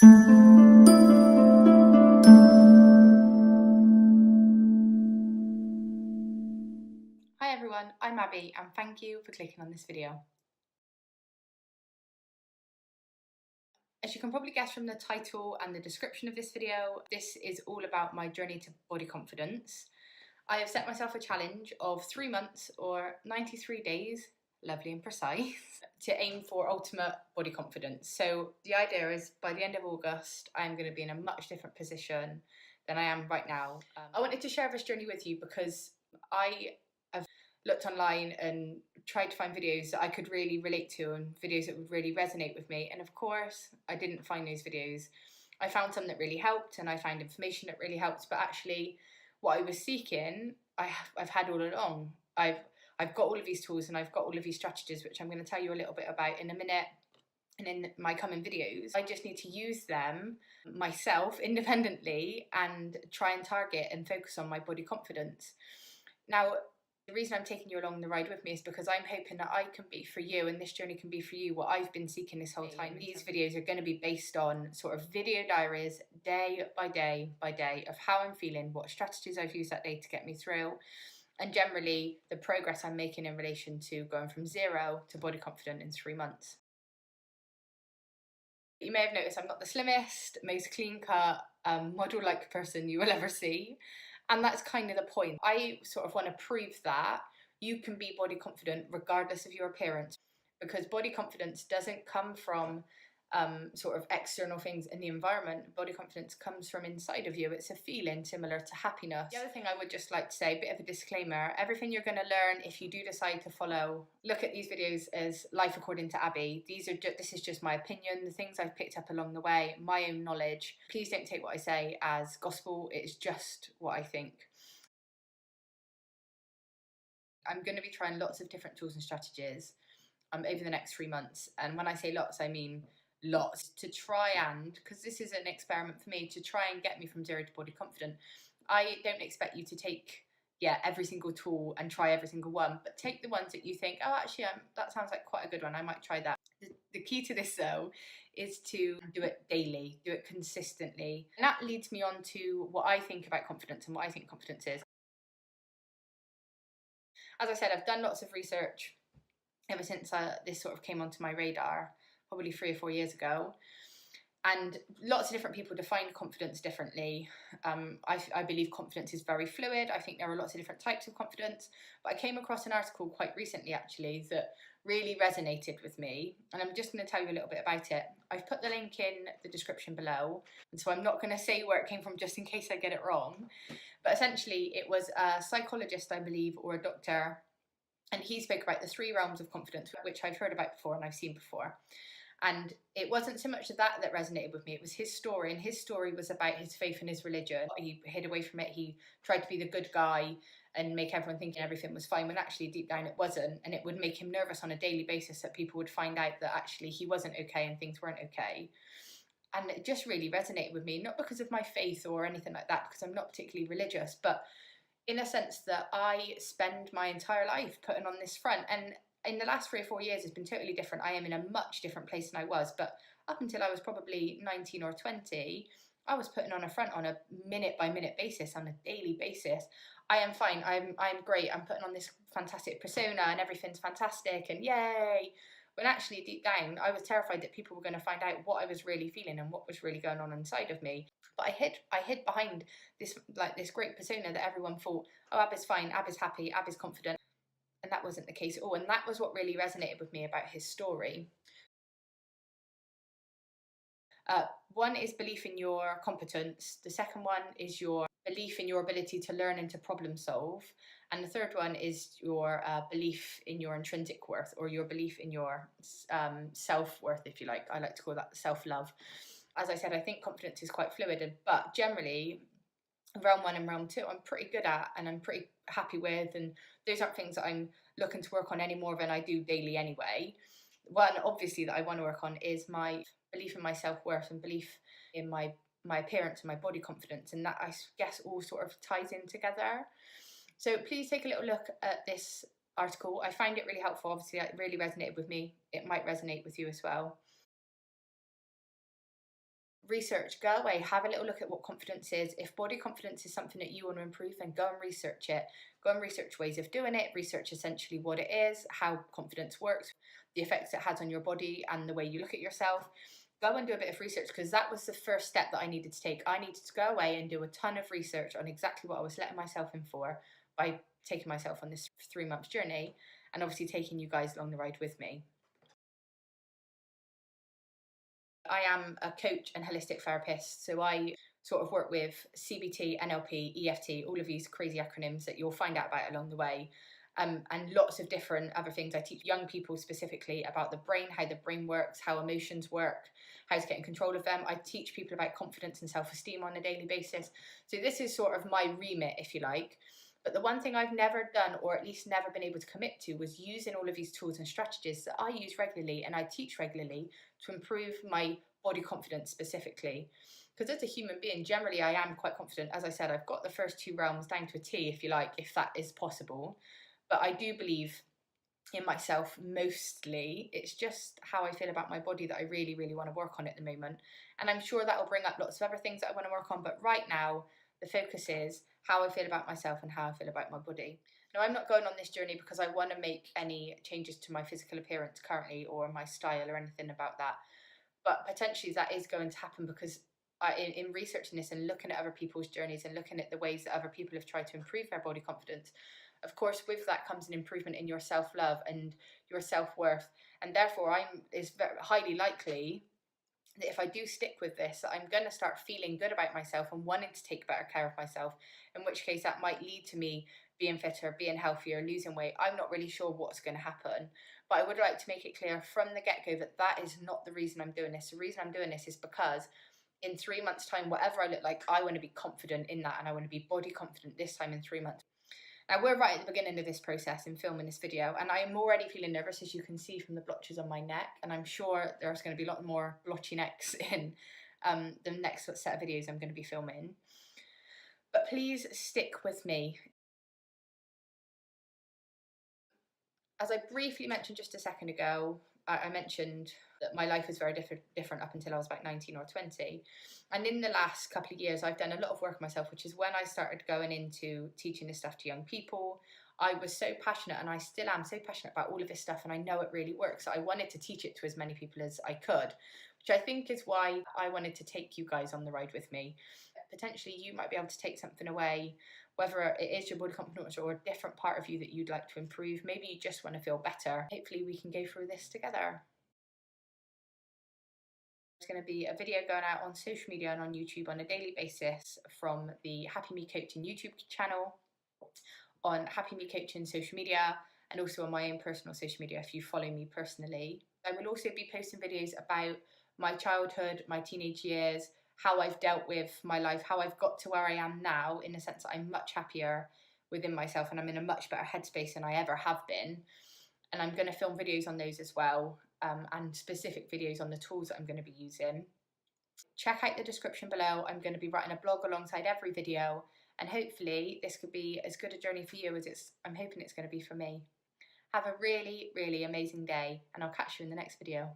Hi everyone, I'm Abby and thank you for clicking on this video. As you can probably guess from the title and the description of this video, this is all about my journey to body confidence. I have set myself a challenge of 3 months or 93 days, lovely and precise, to aim for ultimate body confidence. So the idea is by the end of August, I'm going to be in a much different position than I am right now. I wanted to share this journey with you because I have looked online and tried to find videos that I could really relate to and videos that would really resonate with me. And of course, I didn't find those videos. I found some that really helped and I found information that really helped, but actually what I was seeking, I've had all along. I've got all of these tools and I've got all of these strategies, which I'm going to tell you a little bit about in a minute and in my coming videos. I just need to use them myself independently and try and target and focus on my body confidence. Now, the reason I'm taking you along the ride with me is because I'm hoping that I can be for you and this journey can be for you what I've been seeking this whole time. These videos are going to be based on sort of video diaries day by day by day of how I'm feeling, what strategies I've used that day to get me through, and generally the progress I'm making in relation to going from 0 to body confident in 3 months. You may have noticed I'm not the slimmest, most clean-cut, model-like person you will ever see. And that's kind of the point. I sort of want to prove that you can be body confident regardless of your appearance, because body confidence doesn't come from sort of external things in the environment. Body confidence comes from inside of you. It's a feeling similar to happiness. The other thing I would just like to say, a bit of a disclaimer, everything you're going to learn if you do decide to look at these videos as life according to Abby. This is just my opinion, the things I've picked up along the way, my own knowledge. Please don't take what I say as gospel. It's just what I think. I'm going to be trying lots of different tools and strategies over the next 3 months. And when I say lots, I mean lots, to try and, because this is an experiment for me, to try and get me from 0 to body confident. I don't expect you to take every single tool and try every single one, but take the ones that you think, oh, actually, that sounds like quite a good one. I might try that. The key to this, though, is to do it daily, do it consistently. And that leads me on to what I think about confidence and what I think confidence is. As I said, I've done lots of research ever since this sort of came onto my radar, probably 3 or 4 years ago. And lots of different people define confidence differently. I believe confidence is very fluid. I think there are lots of different types of confidence. But I came across an article quite recently, actually, that really resonated with me. And I'm just going to tell you a little bit about it. I've put the link in the description below. And so I'm not going to say where it came from just in case I get it wrong. But essentially, it was a psychologist, I believe, or a doctor. And he spoke about the 3 realms of confidence, which I've heard about before and I've seen before. And it wasn't so much that resonated with me, it was his story. And his story was about his faith and his religion. He hid away from it, he tried to be the good guy and make everyone think everything was fine, when actually deep down it wasn't. And it would make him nervous on a daily basis that people would find out that actually he wasn't okay and things weren't okay. And it just really resonated with me, not because of my faith or anything like that, because I'm not particularly religious, but in a sense that I spend my entire life putting on this front. And in the last 3 or 4 years, it's been totally different. I am in a much different place than I was. But up until I was probably 19 or 20, I was putting on a front on a minute by minute basis, on a daily basis. I am fine. I'm great. I'm putting on this fantastic persona and everything's fantastic and yay. When actually deep down, I was terrified that people were going to find out what I was really feeling and what was really going on inside of me. But I hid behind this great persona that everyone thought, oh, Abby's fine, Abby's happy, Abby's confident. And that wasn't the case at all. And that was what really resonated with me about his story. One is belief in your competence. The second one is your belief in your ability to learn and to problem solve. And the third one is your belief in your intrinsic worth, or your belief in your self-worth, if you like. I like to call that self-love. As I said, I think confidence is quite fluid, but generally, realm 1 and realm 2 I'm pretty good at and I'm pretty happy with, and those aren't things that I'm looking to work on any more than I do daily anyway. One, obviously, that I want to work on is my belief in my self-worth and belief in my appearance and my body confidence, and that, I guess, all sort of ties in together. So please take a little look at this article. I find it really helpful. Obviously, it really resonated with me. It might resonate with you as well. research, go away, have a little look at what confidence is. If body confidence is something that you want to improve, then go and research it. Go and research ways of doing it, research essentially what it is, how confidence works, the effects it has on your body and the way you look at yourself. Go and do a bit of research, because that was the first step that I needed to take. I needed to go away and do a ton of research on exactly what I was letting myself in for by taking myself on this 3 month journey, and obviously taking you guys along the ride with me. I am a coach and holistic therapist, so I sort of work with CBT, NLP, EFT, all of these crazy acronyms that you'll find out about along the way, and lots of different other things. I teach young people specifically about the brain, how the brain works, how emotions work, how to get in control of them. I teach people about confidence and self-esteem on a daily basis. So this is sort of my remit, if you like. But the one thing I've never done, or at least never been able to commit to, was using all of these tools and strategies that I use regularly and I teach regularly to improve my body confidence specifically. Because as a human being, generally I am quite confident. As I said, I've got the first two realms down to a T, if you like, if that is possible. But I do believe in myself mostly. It's just how I feel about my body that I really, really want to work on at the moment. And I'm sure that will bring up lots of other things that I want to work on. But right now, the focus is how I feel about myself and how I feel about my body. Now, I'm not going on this journey because I want to make any changes to my physical appearance currently, or my style, or anything about that. But potentially that is going to happen because in researching this and looking at other people's journeys and looking at the ways that other people have tried to improve their body confidence, of course, with that comes an improvement in your self-love and your self-worth. And therefore, it's very highly likely that if I do stick with this, I'm going to start feeling good about myself and wanting to take better care of myself, in which case that might lead to me being fitter, being healthier, losing weight. I'm not really sure what's going to happen, but I would like to make it clear from the get-go that that is not the reason I'm doing this. The reason I'm doing this is because in 3 months' time, whatever I look like, I want to be confident in that, and I want to be body confident this time in 3 months. Now, we're right at the beginning of this process in filming this video, and I am already feeling nervous, as you can see from the blotches on my neck, and I'm sure there's going to be a lot more blotchy necks in the next set of videos I'm going to be filming. But please stick with me. As I briefly mentioned just a second ago, I mentioned that my life was very different up until I was about 19 or 20. And in the last couple of years, I've done a lot of work myself, which is when I started going into teaching this stuff to young people. I was so passionate, and I still am so passionate about all of this stuff, and I know it really works. So I wanted to teach it to as many people as I could, which I think is why I wanted to take you guys on the ride with me. Potentially, you might be able to take something away, whether it is your body confidence or a different part of you that you'd like to improve. Maybe you just want to feel better. Hopefully we can go through this together. There's going to be a video going out on social media and on YouTube on a daily basis from the Happy Me Coaching YouTube channel, on Happy Me Coaching social media, and also on my own personal social media if you follow me personally. I will also be posting videos about my childhood, my teenage years, how I've dealt with my life, how I've got to where I am now, in the sense that I'm much happier within myself and I'm in a much better headspace than I ever have been. And I'm going to film videos on those as well, and specific videos on the tools that I'm going to be using. Check out the description below. I'm going to be writing a blog alongside every video, and hopefully this could be as good a journey for you as I'm hoping it's going to be for me. Have a really, really amazing day, and I'll catch you in the next video.